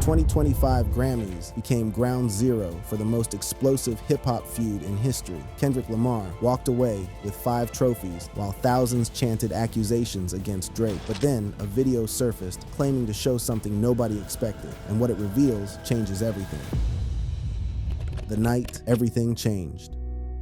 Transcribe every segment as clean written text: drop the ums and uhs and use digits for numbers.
2025 Grammys became ground zero for the most explosive hip-hop feud in history. Kendrick Lamar walked away with 5 trophies while thousands chanted accusations against Drake. But then a video surfaced claiming to show something nobody expected, and what it reveals changes everything. The night everything changed.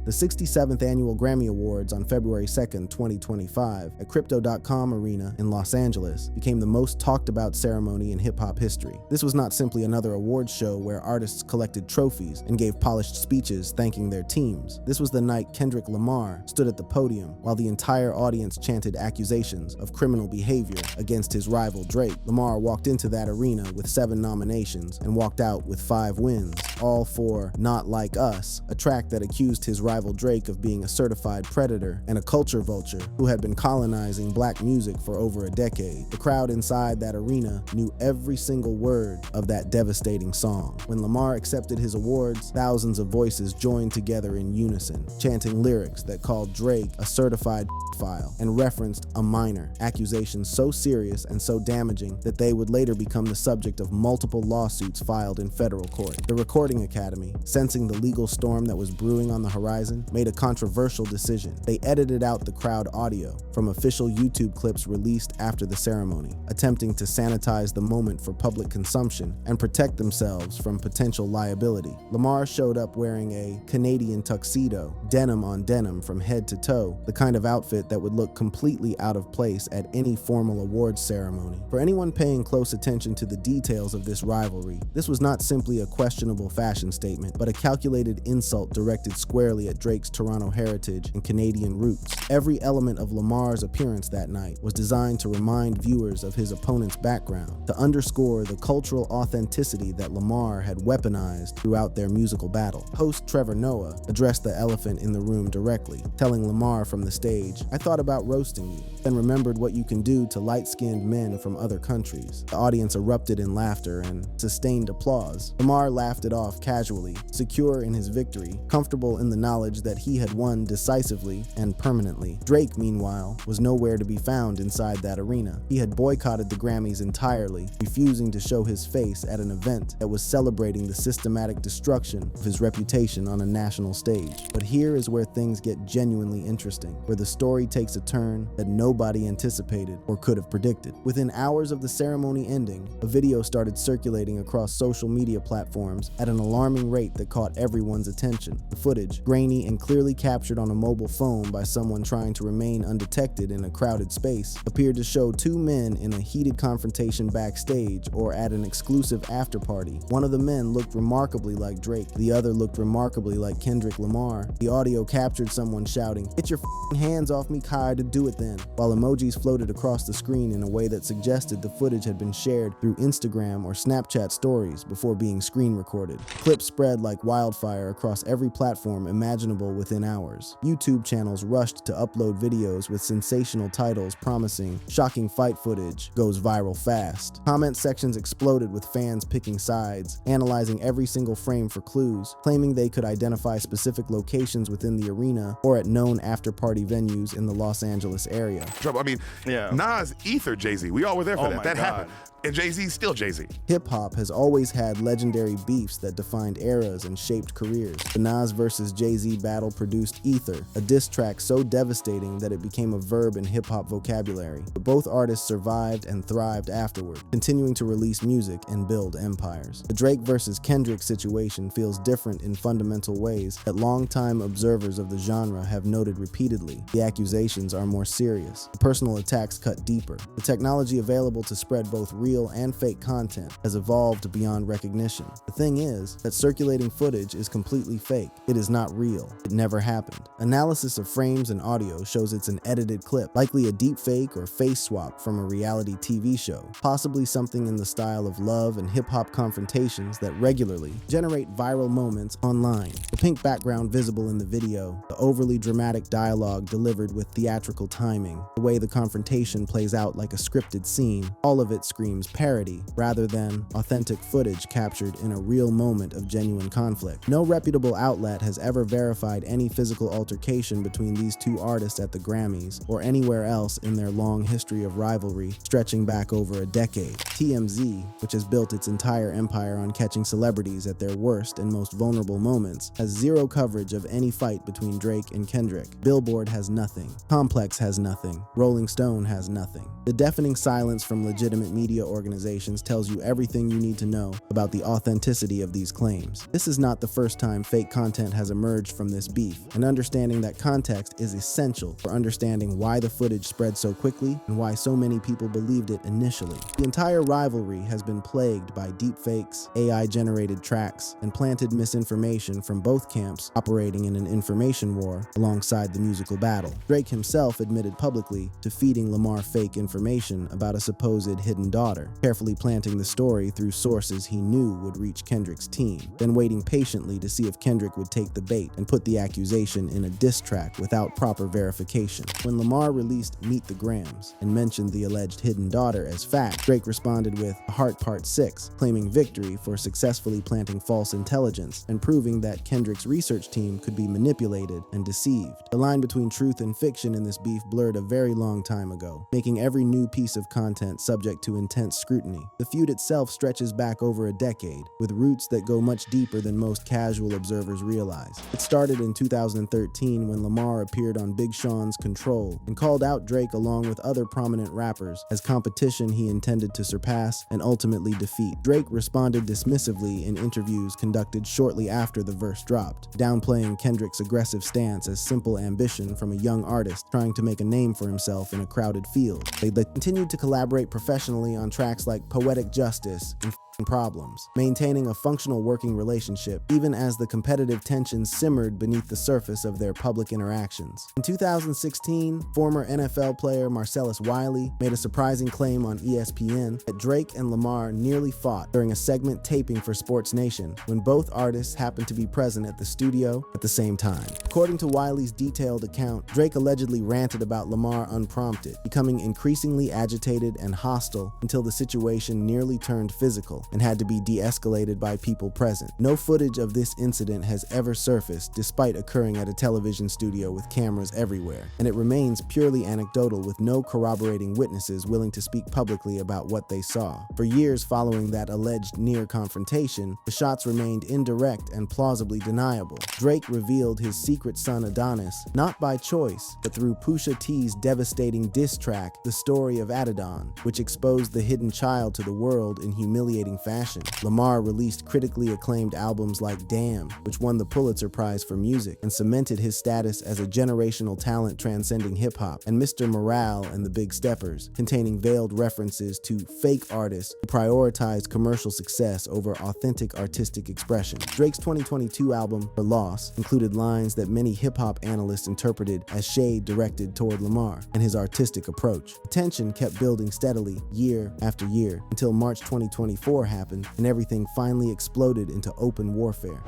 The 67th Annual Grammy Awards on February 2nd, 2025, at Crypto.com Arena in Los Angeles became the most talked about ceremony in hip-hop history. This was not simply another awards show where artists collected trophies and gave polished speeches thanking their teams. This was the night Kendrick Lamar stood at the podium while the entire audience chanted accusations of criminal behavior against his rival Drake. Lamar walked into that arena with 7 nominations and walked out with 5 wins, all for Not Like Us, a track that accused his rival Drake of being a certified predator and a culture vulture who had been colonizing black music for over a decade. The crowd inside that arena knew every single word of that devastating song. When Lamar accepted his awards, thousands of voices joined together in unison, chanting lyrics that called Drake a certified file and referenced a minor, accusations so serious and so damaging that they would later become the subject of multiple lawsuits filed in federal court. The Recording Academy, sensing the legal storm that was brewing on the horizon, made a controversial decision. They edited out the crowd audio from official YouTube clips released after the ceremony, attempting to sanitize the moment for public consumption and protect themselves from potential liability. Lamar showed up wearing a Canadian tuxedo, denim on denim from head to toe, the kind of outfit that would look completely out of place at any formal awards ceremony. For anyone paying close attention to the details of this rivalry, this was not simply a questionable fashion statement, but a calculated insult directed squarely at Drake's Toronto heritage and Canadian roots. Every element of Lamar's appearance that night was designed to remind viewers of his opponent's background, to underscore the cultural authenticity that Lamar had weaponized throughout their musical battle. Host Trevor Noah addressed the elephant in the room directly, telling Lamar from the stage, "I thought about roasting you, then remembered what you can do to light-skinned men from other countries." The audience erupted in laughter and sustained applause. Lamar laughed it off casually, secure in his victory, comfortable in the knowledge that he had won decisively and permanently. Drake, meanwhile, was nowhere to be found inside that arena. He had boycotted the Grammys entirely, refusing to show his face at an event that was celebrating the systematic destruction of his reputation on a national stage. But here is where things get genuinely interesting, where the story takes a turn that nobody anticipated or could have predicted. Within hours of the ceremony ending, a video started circulating across social media platforms at an alarming rate that caught everyone's attention. The footage, grainy and clearly captured on a mobile phone by someone trying to remain undetected in a crowded space, appeared to show 2 men in a heated confrontation backstage or at an exclusive after-party. One of the men looked remarkably like Drake, the other looked remarkably like Kendrick Lamar. The audio captured someone shouting, "Get your hands off me, Kai, to do it then," while emojis floated across the screen in a way that suggested the footage had been shared through Instagram or Snapchat stories before being screen recorded. Clips spread like wildfire across every platform imaginable within hours. YouTube channels rushed to upload videos with sensational titles promising "shocking fight footage goes viral fast." Comment sections exploded with fans picking sides, analyzing every single frame for clues, claiming they could identify specific locations within the arena or at known after-party venues in the Los Angeles area. I mean, Nas Ether Jay-Z. We all were there for that. That happened. And Jay-Z's still Jay-Z. Hip-hop has always had legendary beefs that defined eras and shaped careers. The Nas vs. Jay-Z battle produced Ether, a diss track so devastating that it became a verb in hip-hop vocabulary. But both artists survived and thrived afterward, continuing to release music and build empires. The Drake vs. Kendrick situation feels different in fundamental ways that longtime observers of the genre have noted repeatedly. The accusations are more serious. The personal attacks cut deeper. The technology available to spread both real and fake content has evolved beyond recognition. The thing is that circulating footage is completely fake. It is not real. It never happened. Analysis of frames and audio shows it's an edited clip, likely a deep fake or face swap from a reality TV show, possibly something in the style of love and hip-hop confrontations that regularly generate viral moments online. The pink background visible in the video, the overly dramatic dialogue delivered with theatrical timing, the way the confrontation plays out like a scripted scene, all of it screams parody rather than authentic footage captured in a real moment of genuine conflict. No reputable outlet has ever verified verified any physical altercation between these two artists at the Grammys or anywhere else in their long history of rivalry stretching back over a decade. TMZ, which has built its entire empire on catching celebrities at their worst and most vulnerable moments, has zero coverage of any fight between Drake and Kendrick. Billboard has nothing. Complex has nothing. Rolling Stone has nothing. The deafening silence from legitimate media organizations tells you everything you need to know about the authenticity of these claims. This is not the first time fake content has emerged from this beef, and understanding that context is essential for understanding why the footage spread so quickly and why so many people believed it initially. The entire rivalry has been plagued by deepfakes, AI-generated tracks, and planted misinformation from both camps operating in an information war alongside the musical battle. Drake himself admitted publicly to feeding Lamar fake information about a supposed hidden daughter, carefully planting the story through sources he knew would reach Kendrick's team, then waiting patiently to see if Kendrick would take the bait and put the accusation in a diss track without proper verification. When Lamar released Meet the Grams and mentioned the alleged hidden daughter as fact, Drake responded with A Heart Part 6, claiming victory for successfully planting false intelligence and proving that Kendrick's research team could be manipulated and deceived. The line between truth and fiction in this beef blurred a very long time ago, making every new piece of content subject to intense scrutiny. The feud itself stretches back over a decade, with roots that go much deeper than most casual observers realize. It started in 2013 when Lamar appeared on Big Sean's Control and called out Drake along with other prominent rappers as competition he intended to surpass and ultimately defeat. Drake responded dismissively in interviews conducted shortly after the verse dropped, downplaying Kendrick's aggressive stance as simple ambition from a young artist trying to make a name for himself in a crowded field. They continued to collaborate professionally on tracks like Poetic Justice and Problems, maintaining a functional working relationship even as the competitive tensions simmered beneath the surface of their public interactions. In 2016, former NFL player Marcellus Wiley made a surprising claim on ESPN that Drake and Lamar nearly fought during a segment taping for Sports Nation when both artists happened to be present at the studio at the same time. According to Wiley's detailed account, Drake allegedly ranted about Lamar unprompted, becoming increasingly agitated and hostile until the situation nearly turned physical and had to be de-escalated by people present. No footage of this incident has ever surfaced, despite occurring at a television studio with cameras everywhere, and it remains purely anecdotal with no corroborating witnesses willing to speak publicly about what they saw. For years following that alleged near confrontation, the shots remained indirect and plausibly deniable. Drake revealed his secret son Adonis, not by choice, but through Pusha T's devastating diss track, The Story of Adidon, which exposed the hidden child to the world in humiliating fashion. Lamar released critically acclaimed albums like Damn, which won the Pulitzer Prize for music and cemented his status as a generational talent transcending hip-hop, and Mr. Morale and the Big Steppers, containing veiled references to fake artists who prioritized commercial success over authentic artistic expression. Drake's 2022 album, For Loss, included lines that many hip-hop analysts interpreted as shade directed toward Lamar and his artistic approach. The tension kept building steadily, year after year, until March 2024 happened and everything finally exploded into open warfare.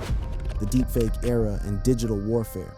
The deepfake era and digital warfare.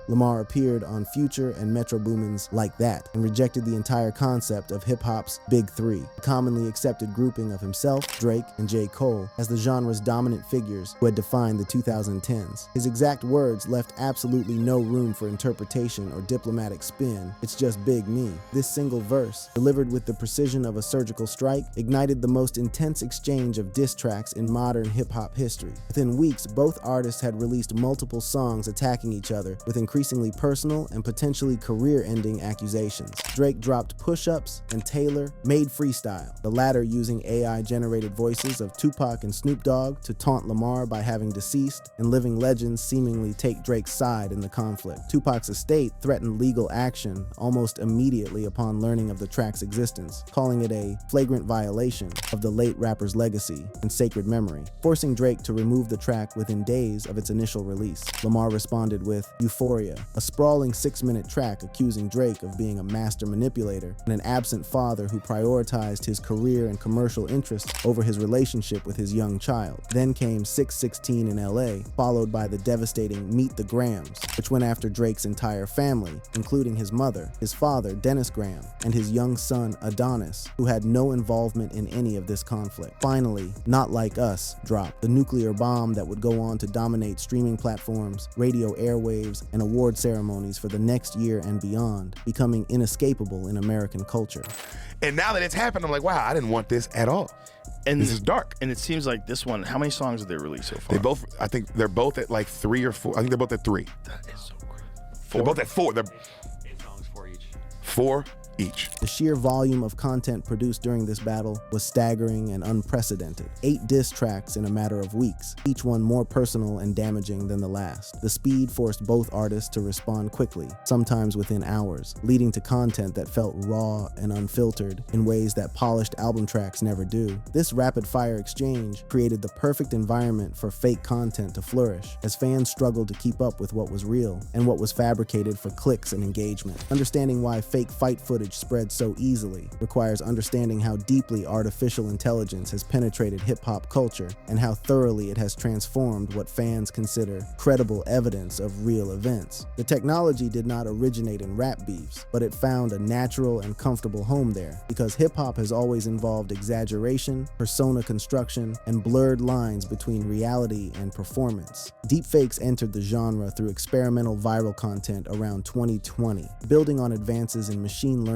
Lamar appeared on Future and Metro Boomin's Like That and rejected the entire concept of hip-hop's Big Three, a commonly accepted grouping of himself, Drake, and J. Cole as the genre's dominant figures who had defined the 2010s. His exact words left absolutely no room for interpretation or diplomatic spin. It's just Big Me. This single verse, delivered with the precision of a surgical strike, ignited the most intense exchange of diss tracks in modern hip-hop history. Within weeks, both artists had released multiple songs attacking each other with increasingly personal and potentially career-ending accusations. Drake dropped Push-Ups and Taylor made Freestyle, the latter using AI-generated voices of Tupac and Snoop Dogg to taunt Lamar by having deceased and living legends seemingly take Drake's side in the conflict. Tupac's estate threatened legal action almost immediately upon learning of the track's existence, calling it a flagrant violation of the late rapper's legacy and sacred memory, forcing Drake to remove the track within days of its initial release. Lamar responded with Euphoria Euphoria, a sprawling 6-minute track accusing Drake of being a master manipulator and an absent father who prioritized his career and commercial interests over his relationship with his young child. Then came 616 in LA, followed by the devastating Meet the Grams, which went after Drake's entire family, including his mother, his father, Dennis Graham, and his young son, Adonis, who had no involvement in any of this conflict. Finally, Not Like Us dropped, the nuclear bomb that would go on to dominate streaming platforms, radio airwaves, and award ceremonies for the next year and beyond, becoming inescapable in American culture. And now that it's happened, I'm like, wow, I didn't want this at all. And this is dark. And it seems like this one, how many songs did they release so far? I think they're both at like 3 or 4. I think they're both at 3. That is so crazy. They're both at 4. They're 8 songs, 4 each. 4 each. The sheer volume of content produced during this battle was staggering and unprecedented. 8 diss tracks in a matter of weeks, each one more personal and damaging than the last. The speed forced both artists to respond quickly, sometimes within hours, leading to content that felt raw and unfiltered in ways that polished album tracks never do. This rapid-fire exchange created the perfect environment for fake content to flourish, as fans struggled to keep up with what was real and what was fabricated for clicks and engagement. Understanding why fake fight footage spreads so easily requires understanding how deeply artificial intelligence has penetrated hip-hop culture and how thoroughly it has transformed what fans consider credible evidence of real events. The technology did not originate in rap beefs, but it found a natural and comfortable home there because hip-hop has always involved exaggeration, persona construction, and blurred lines between reality and performance. Deepfakes entered the genre through experimental viral content around 2020, building on advances in machine learning,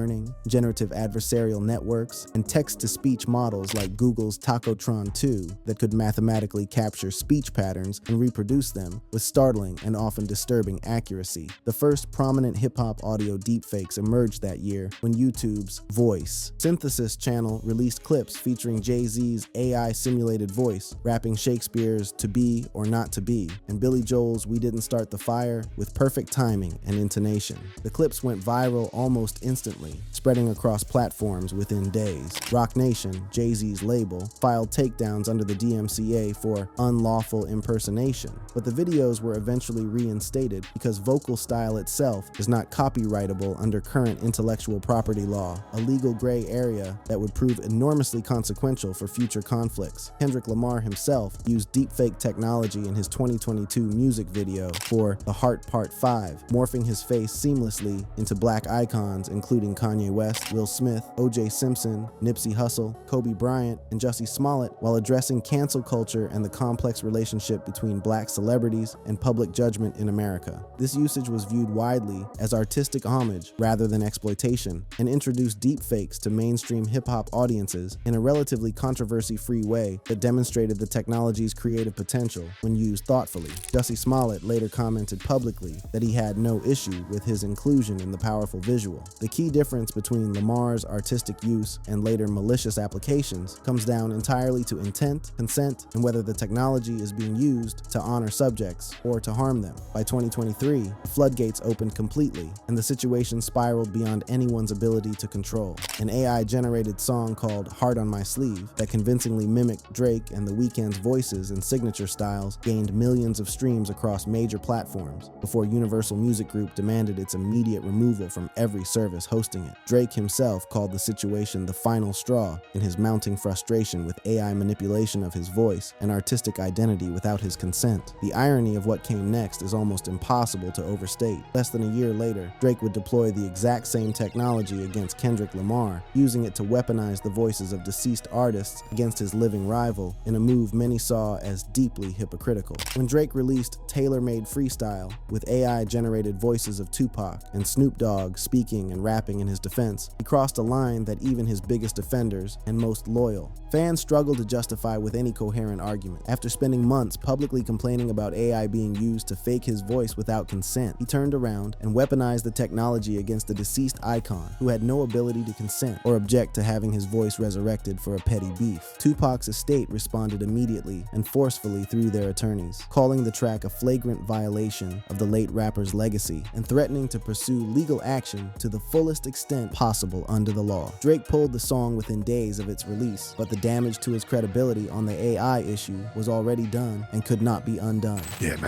generative adversarial networks, and text-to-speech models like Google's Tacotron 2 that could mathematically capture speech patterns and reproduce them with startling and often disturbing accuracy. The first prominent hip-hop audio deepfakes emerged that year when YouTube's Voice Synthesis channel released clips featuring Jay-Z's AI-simulated voice, rapping Shakespeare's To Be or Not to Be, and Billy Joel's We Didn't Start the Fire with perfect timing and intonation. The clips went viral almost instantly, spreading across platforms within days. Roc Nation, Jay-Z's label, filed takedowns under the DMCA for unlawful impersonation, but the videos were eventually reinstated because vocal style itself is not copyrightable under current intellectual property law, a legal gray area that would prove enormously consequential for future conflicts. Kendrick Lamar himself used deepfake technology in his 2022 music video for The Heart Part 5, morphing his face seamlessly into black icons including Kanye West, Will Smith, O.J. Simpson, Nipsey Hussle, Kobe Bryant, and Jussie Smollett, while addressing cancel culture and the complex relationship between black celebrities and public judgment in America. This usage was viewed widely as artistic homage rather than exploitation, and introduced deepfakes to mainstream hip-hop audiences in a relatively controversy-free way that demonstrated the technology's creative potential when used thoughtfully. Jussie Smollett later commented publicly that he had no issue with his inclusion in the powerful visual. The key difference between Lamar's artistic use and later malicious applications comes down entirely to intent, consent, and whether the technology is being used to honor subjects or to harm them. By 2023, the floodgates opened completely, and the situation spiraled beyond anyone's ability to control. An AI-generated song called Heart on My Sleeve that convincingly mimicked Drake and The Weeknd's voices and signature styles gained millions of streams across major platforms before Universal Music Group demanded its immediate removal from every service hosting it. Drake himself called the situation the final straw in his mounting frustration with AI manipulation of his voice and artistic identity without his consent. The irony of what came next is almost impossible to overstate. Less than a year later, Drake would deploy the exact same technology against Kendrick Lamar, using it to weaponize the voices of deceased artists against his living rival in a move many saw as deeply hypocritical. When Drake released Tailor-Made Freestyle with AI-generated voices of Tupac and Snoop Dogg speaking and rapping in his defense, he crossed a line that even his biggest offenders and most loyal fans struggled to justify with any coherent argument. After spending months publicly complaining about AI being used to fake his voice without consent, he turned around and weaponized the technology against a deceased icon who had no ability to consent or object to having his voice resurrected for a petty beef. Tupac's estate responded immediately and forcefully through their attorneys, calling the track a flagrant violation of the late rapper's legacy and threatening to pursue legal action to the fullest fullest extent possible under the law. Drake pulled the song within days of its release, but the damage to his credibility on the AI issue was already done and could not be undone. Yeah, now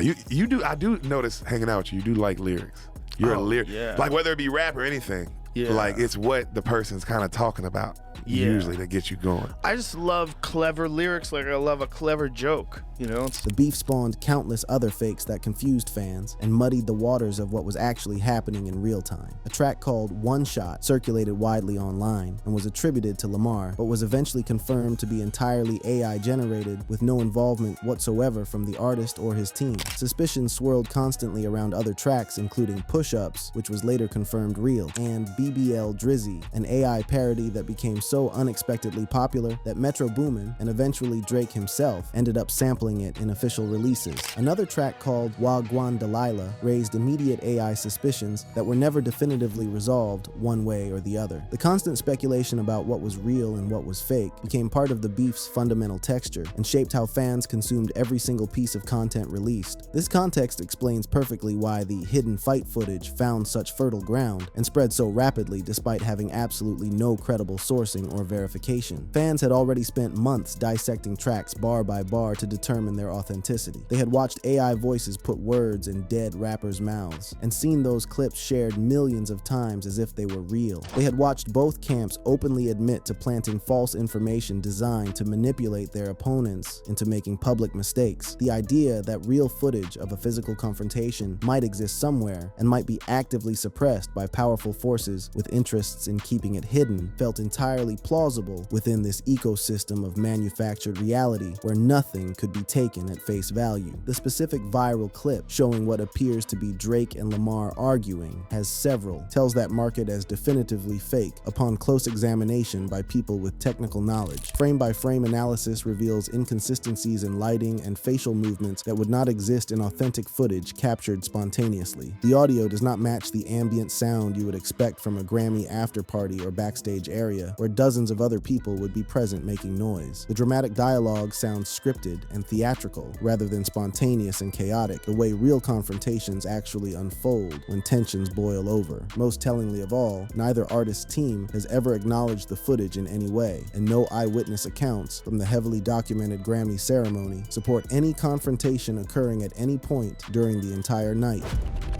I do notice hanging out with you do like lyrics. You're a lyric, like whether it be rap or anything. Yeah. Like it's what the person's kind of talking about usually that gets you going. I just love clever lyrics, like I love a clever joke, you know? The beef spawned countless other fakes that confused fans and muddied the waters of what was actually happening in real time. A track called One Shot circulated widely online and was attributed to Lamar, but was eventually confirmed to be entirely AI generated with no involvement whatsoever from the artist or his team. Suspicions swirled constantly around other tracks, including Push-Ups, which was later confirmed real, and BBL Drizzy, an AI parody that became so unexpectedly popular that Metro Boomin, and eventually Drake himself, ended up sampling it in official releases. Another track called Wagwan Delilah raised immediate AI suspicions that were never definitively resolved one way or the other. The constant speculation about what was real and what was fake became part of the beef's fundamental texture and shaped how fans consumed every single piece of content released. This context explains perfectly why the hidden fight footage found such fertile ground and spread so rapidly despite having absolutely no credible sourcing or verification. Fans had already spent months dissecting tracks bar by bar to determine their authenticity. They had watched AI voices put words in dead rappers' mouths and seen those clips shared millions of times as if they were real. They had watched both camps openly admit to planting false information designed to manipulate their opponents into making public mistakes. The idea that real footage of a physical confrontation might exist somewhere and might be actively suppressed by powerful forces with interests in keeping it hidden felt entirely plausible within this ecosystem of manufactured reality where nothing could be taken at face value. The specific viral clip showing what appears to be Drake and Lamar arguing tells that market as definitively fake upon close examination by people with technical knowledge. Frame-by-frame analysis reveals inconsistencies in lighting and facial movements that would not exist in authentic footage captured spontaneously. The audio does not match the ambient sound you would expect from a Grammy after-party or backstage area where dozens of other people would be present making noise. The dramatic dialogue sounds scripted and theatrical rather than spontaneous and chaotic, the way real confrontations actually unfold when tensions boil over. Most tellingly of all, neither artist's team has ever acknowledged the footage in any way, and no eyewitness accounts from the heavily documented Grammy ceremony support any confrontation occurring at any point during the entire night.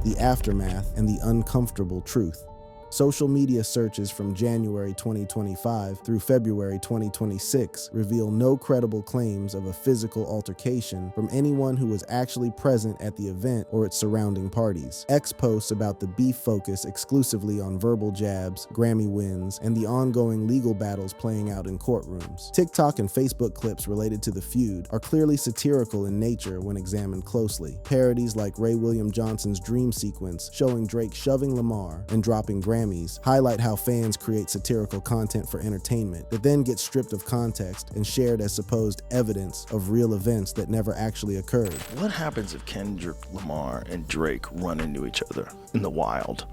The aftermath and the uncomfortable truth. Social media searches from January 2025 through February 2026 reveal no credible claims of a physical altercation from anyone who was actually present at the event or its surrounding parties. X posts about the beef focus exclusively on verbal jabs, Grammy wins, and the ongoing legal battles playing out in courtrooms. TikTok and Facebook clips related to the feud are clearly satirical in nature when examined closely. Parodies like Ray William Johnson's Dream sequence showing Drake shoving Lamar and dropping Grammys highlight how fans create satirical content for entertainment that then gets stripped of context and shared as supposed evidence of real events that never actually occurred. What happens if Kendrick Lamar and Drake run into each other in the wild?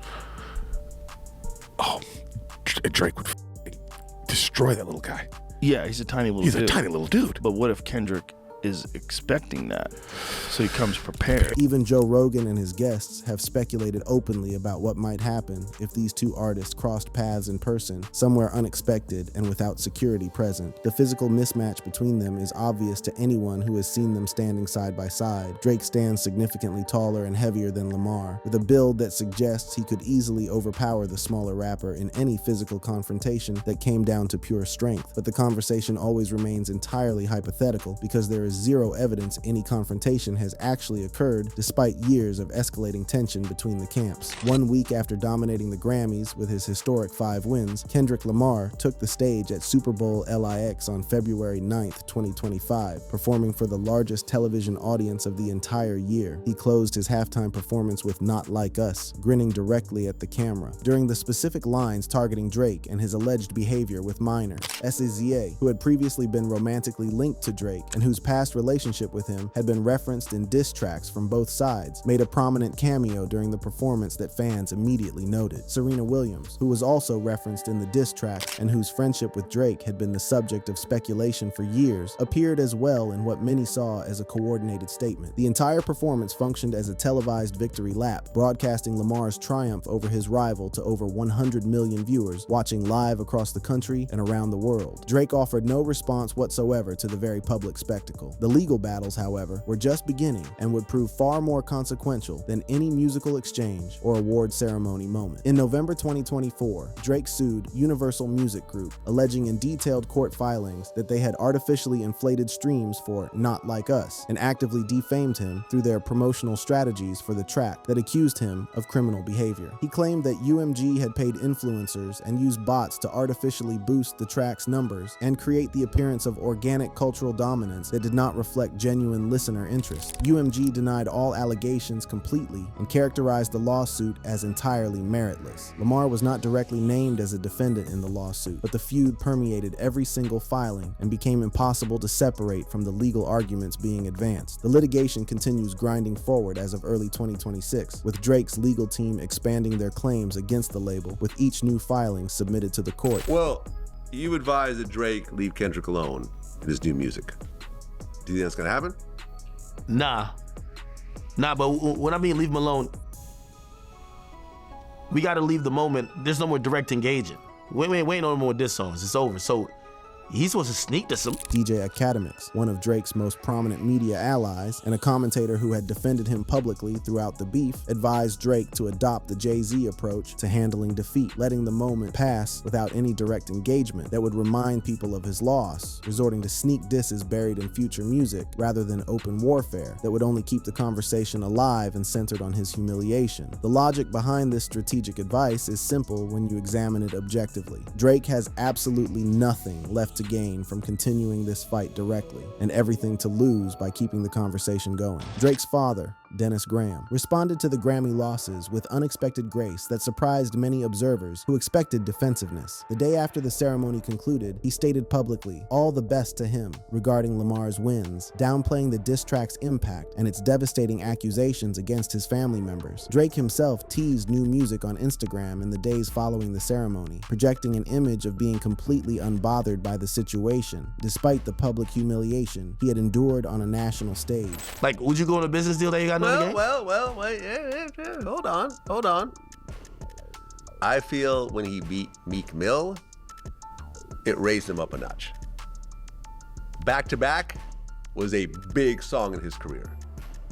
Oh, Drake would destroy that little guy. Yeah, he's a tiny little dude. He's a tiny little dude. But what if Kendrick is expecting that, so he comes prepared? Even Joe Rogan and his guests have speculated openly about what might happen if these two artists crossed paths in person, somewhere unexpected and without security present. The physical mismatch between them is obvious to anyone who has seen them standing side by side. Drake stands significantly taller and heavier than Lamar, with a build that suggests he could easily overpower the smaller rapper in any physical confrontation that came down to pure strength. But the conversation always remains entirely hypothetical because there is zero evidence any confrontation has actually occurred despite years of escalating tension between the camps. 1 week after dominating the Grammys with his historic 5 wins, Kendrick Lamar took the stage at Super Bowl LIX on February 9th, 2025, performing for the largest television audience of the entire year. He closed his halftime performance with Not Like Us, grinning directly at the camera. During the specific lines targeting Drake and his alleged behavior with minors, SZA, who had previously been romantically linked to Drake and whose past past relationship with him had been referenced in diss tracks from both sides, made a prominent cameo during the performance that fans immediately noted. Serena Williams, who was also referenced in the diss track and whose friendship with Drake had been the subject of speculation for years, appeared as well in what many saw as a coordinated statement. The entire performance functioned as a televised victory lap, broadcasting Lamar's triumph over his rival to over 100 million viewers watching live across the country and around the world. Drake offered no response whatsoever to the very public spectacle. The legal battles, however, were just beginning and would prove far more consequential than any musical exchange or award ceremony moment. In November 2024, Drake sued Universal Music Group, alleging in detailed court filings that they had artificially inflated streams for Not Like Us and actively defamed him through their promotional strategies for the track that accused him of criminal behavior. He claimed that UMG had paid influencers and used bots to artificially boost the track's numbers and create the appearance of organic cultural dominance that did not reflect genuine listener interest. UMG denied all allegations completely and characterized the lawsuit as entirely meritless. Lamar was not directly named as a defendant in the lawsuit, but the feud permeated every single filing and became impossible to separate from the legal arguments being advanced. The litigation continues grinding forward as of early 2026, with Drake's legal team expanding their claims against the label with each new filing submitted to the court. Well, you advise that Drake leave Kendrick alone in his new music. Do you think that's gonna happen? Nah, but when I mean leave him alone, we gotta leave the moment. There's no more direct engaging. We ain't no more diss songs. It's over. So he's supposed to sneak to some. DJ Academics, one of Drake's most prominent media allies and a commentator who had defended him publicly throughout the beef, advised Drake to adopt the Jay-Z approach to handling defeat, letting the moment pass without any direct engagement that would remind people of his loss, resorting to sneak disses buried in future music rather than open warfare that would only keep the conversation alive and centered on his humiliation. The logic behind this strategic advice is simple when you examine it objectively. Drake has absolutely nothing left to gain from continuing this fight directly, and everything to lose by keeping the conversation going. Drake's father, Dennis Graham, responded to the Grammy losses with unexpected grace that surprised many observers who expected defensiveness. The day after the ceremony concluded, he stated publicly all the best to him regarding Lamar's wins, downplaying the diss track's impact and its devastating accusations against his family members. Drake himself teased new music on Instagram in the days following the ceremony, projecting an image of being completely unbothered by the situation, despite the public humiliation he had endured on a national stage. Like, would you go on a business deal that you got no game? Well, wait, hold on. I feel when he beat Meek Mill, it raised him up a notch. Back to Back was a big song in his career.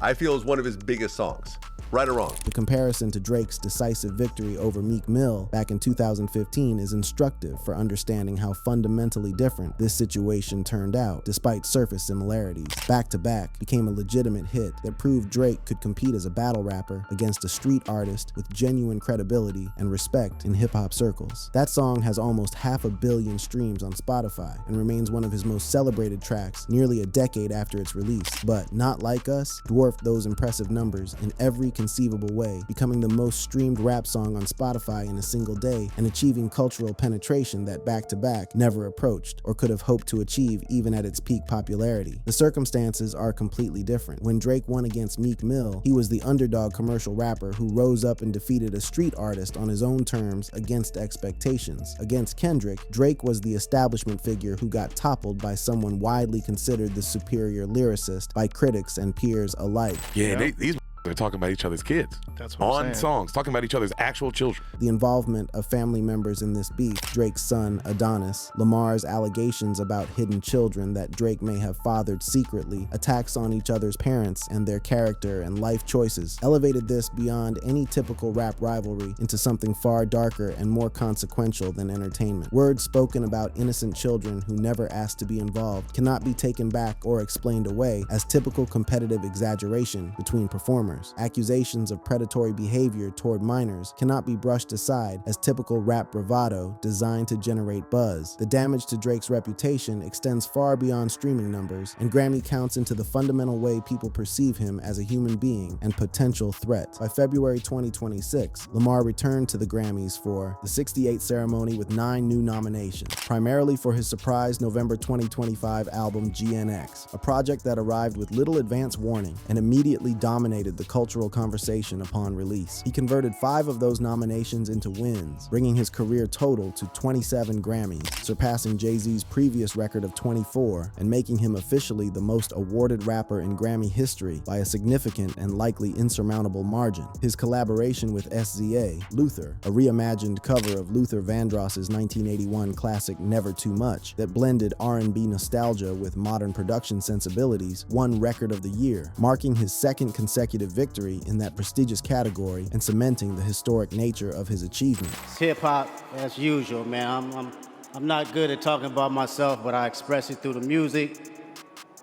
I feel it was one of his biggest songs. Right or wrong? The comparison to Drake's decisive victory over Meek Mill back in 2015 is instructive for understanding how fundamentally different this situation turned out, despite surface similarities. Back to Back became a legitimate hit that proved Drake could compete as a battle rapper against a street artist with genuine credibility and respect in hip-hop circles. That song has almost 500 million streams on Spotify and remains one of his most celebrated tracks nearly a decade after its release. But Not Like Us dwarfed those impressive numbers in every conceivable way, becoming the most streamed rap song on Spotify in a single day and achieving cultural penetration that Back to Back never approached or could have hoped to achieve even at its peak popularity. The circumstances are completely different. When Drake won against Meek Mill, he was the underdog commercial rapper who rose up and defeated a street artist on his own terms against expectations. Against Kendrick, Drake was the establishment figure who got toppled by someone widely considered the superior lyricist by critics and peers alike. Yeah, these they're talking about each other's kids. That's what I'm saying. On songs, talking about each other's actual children. The involvement of family members in this beef, Drake's son, Adonis, Lamar's allegations about hidden children that Drake may have fathered secretly, attacks on each other's parents and their character and life choices, elevated this beyond any typical rap rivalry into something far darker and more consequential than entertainment. Words spoken about innocent children who never asked to be involved cannot be taken back or explained away as typical competitive exaggeration between performers. performers. Accusations of predatory behavior toward minors cannot be brushed aside as typical rap bravado designed to generate buzz. The damage to Drake's reputation extends far beyond streaming numbers, and Grammy counts into the fundamental way people perceive him as a human being and potential threat. By February 2026, Lamar returned to the Grammys for the 68th ceremony with 9 new nominations, primarily for his surprise November 2025 album GNX, a project that arrived with little advance warning and immediately dominated the cultural conversation upon release. He converted 5 of those nominations into wins, bringing his career total to 27 Grammys, surpassing Jay-Z's previous record of 24 and making him officially the most awarded rapper in Grammy history by a significant and likely insurmountable margin. His collaboration with SZA, Luther, a reimagined cover of Luther Vandross's 1981 classic Never Too Much that blended R&B nostalgia with modern production sensibilities, won Record of the Year, marking his second consecutive victory in that prestigious category and cementing the historic nature of his achievements. It's hip-hop as usual, man. I'm not good at talking about myself, but I express it through the music.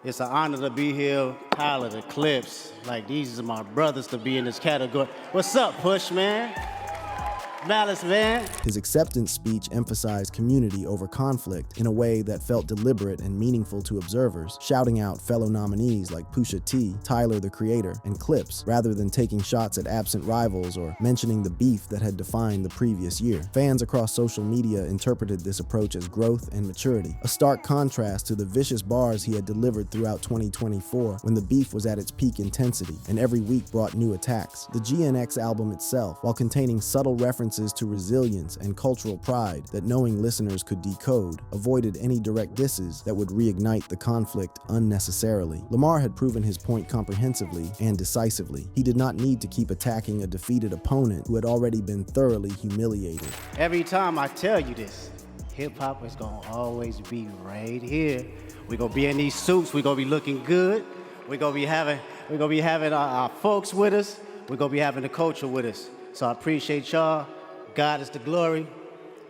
It's an honor to be here. Tyler, the Clips, like these are my brothers to be in this category. What's up, Push, man? Malice, man. His acceptance speech emphasized community over conflict in a way that felt deliberate and meaningful to observers, shouting out fellow nominees like Pusha T, Tyler the Creator, and Clips, rather than taking shots at absent rivals or mentioning the beef that had defined the previous year. Fans across social media interpreted this approach as growth and maturity, a stark contrast to the vicious bars he had delivered throughout 2024 when the beef was at its peak intensity, and every week brought new attacks. The GNX album itself, while containing subtle references to resilience and cultural pride that knowing listeners could decode, avoided any direct disses that would reignite the conflict unnecessarily. Lamar had proven his point comprehensively and decisively. He did not need to keep attacking a defeated opponent who had already been thoroughly humiliated. Every time I tell you this, hip-hop is gonna always be right here. We're gonna be in these suits, we're gonna be looking good, we're gonna be having our folks with us, we're gonna be having the culture with us. So I appreciate y'all. God is the glory.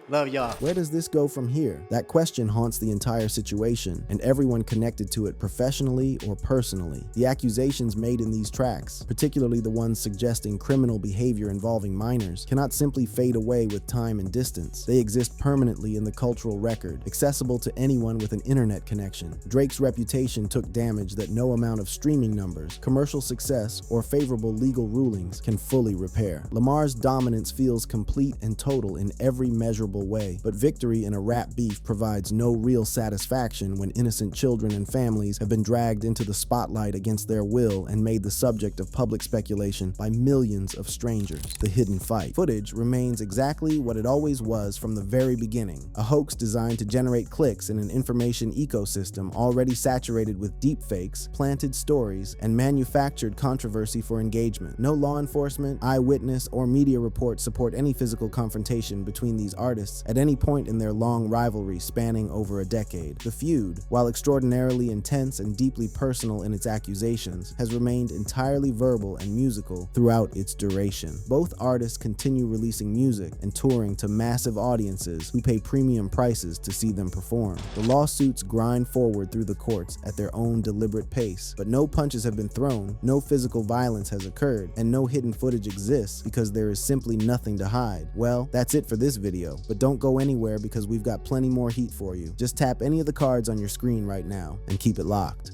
Love y'all. Where does this go from here? That question haunts the entire situation and everyone connected to it professionally or personally. The accusations made in these tracks, particularly the ones suggesting criminal behavior involving minors, cannot simply fade away with time and distance. They exist permanently in the cultural record, accessible to anyone with an internet connection. Drake's reputation took damage that no amount of streaming numbers, commercial success, or favorable legal rulings can fully repair. Lamar's dominance feels complete and total in every measurable way, but victory in a rap beef provides no real satisfaction when innocent children and families have been dragged into the spotlight against their will and made the subject of public speculation by millions of strangers. The hidden fight. Footage remains exactly what it always was from the very beginning, a hoax designed to generate clicks in an information ecosystem already saturated with deepfakes, planted stories, and manufactured controversy for engagement. No law enforcement, eyewitness, or media reports support any physical confrontation between these artists at any point in their long rivalry spanning over a decade. The feud, while extraordinarily intense and deeply personal in its accusations, has remained entirely verbal and musical throughout its duration. Both artists continue releasing music and touring to massive audiences who pay premium prices to see them perform. The lawsuits grind forward through the courts at their own deliberate pace, but no punches have been thrown, no physical violence has occurred, and no hidden footage exists because there is simply nothing to hide. Well, that's it for this video, but don't go anywhere because we've got plenty more heat for you. Just tap any of the cards on your screen right now and keep it locked.